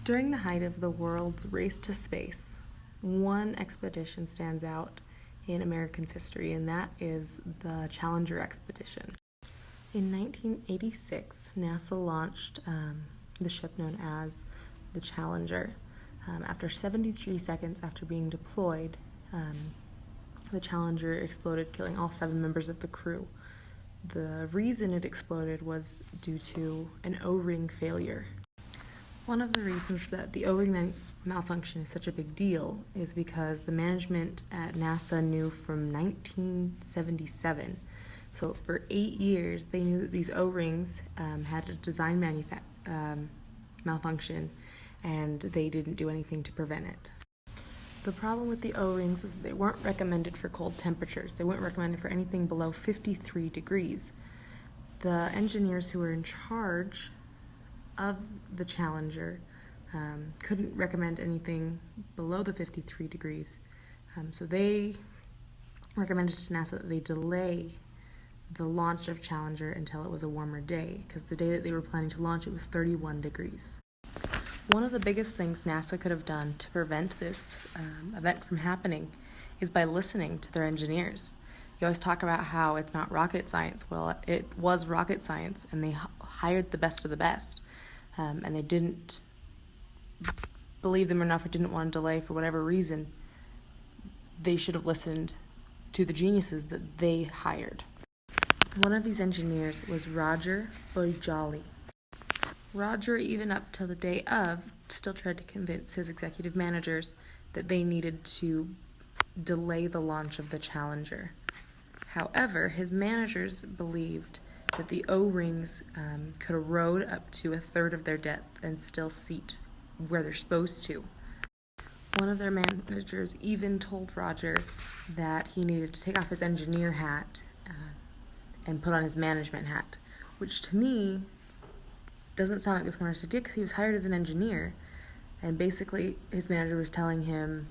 During the height of the world's race to space, one expedition stands out in American's history, and that is the Challenger expedition. In 1986, NASA launched the ship known as the Challenger. After 73 seconds after being deployed, the Challenger exploded, killing all 7 members of the crew. The reason it exploded was due to an O-ring failure. One of the reasons that the O-ring malfunction is such a big deal is because the management at NASA knew from 1977. So for 8 years, they knew that these O-rings had a design malfunction, and they didn't do anything to prevent it. The problem with the O-rings is they weren't recommended for cold temperatures. They weren't recommended for anything below 53 degrees. The engineers who were in charge of the Challenger couldn't recommend anything below the 53 degrees. So they recommended to NASA that they delay the launch of Challenger until it was a warmer day, because the day that they were planning to launch, it was 31 degrees. One of the biggest things NASA could have done to prevent this event from happening is by listening to their engineers. You always talk about how it's not rocket science. Well, it was rocket science, and they hired the best of the best, and they didn't believe them enough or didn't want to delay for whatever reason. They should have listened to the geniuses that they hired. One of these engineers was Roger Boijali. Roger, even up till the day of, still tried to convince his executive managers that they needed to delay the launch of the Challenger. However, his managers believed that the O-rings could erode up to 1/3 of their depth and still seat where they're supposed to. One of their managers even told Roger that he needed to take off his engineer hat and put on his management hat, which to me doesn't sound like the smartest idea, because he was hired as an engineer, and basically his manager was telling him,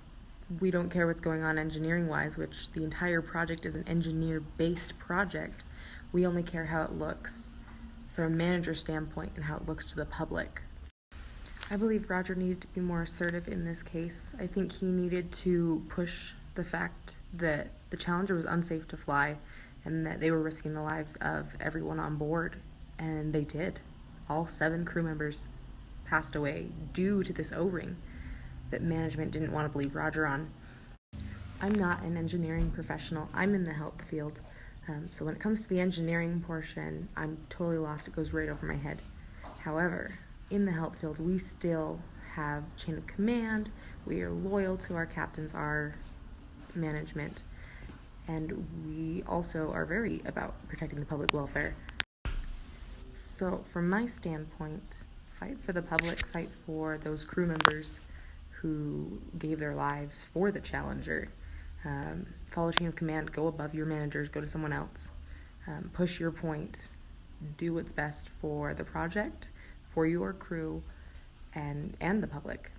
we don't care what's going on engineering-wise, which the entire project is an engineer-based project. We only care how it looks from a manager standpoint and how it looks to the public. I believe Roger needed to be more assertive in this case. I think he needed to push the fact that the Challenger was unsafe to fly and that they were risking the lives of everyone on board, and they did. All 7 crew members passed away due to this O-ring that management didn't want to believe Roger on. I'm not an engineering professional. I'm in the health field. So when it comes to the engineering portion, I'm totally lost. It goes right over my head. However, in the health field, we still have chain of command. We are loyal to our captains, our management, and we also are very about protecting the public welfare. So from my standpoint, fight for the public, fight for those crew members who gave their lives for the Challenger. Follow chain of command, go above your managers, go to someone else. Push your point, do what's best for the project, for your crew, and the public.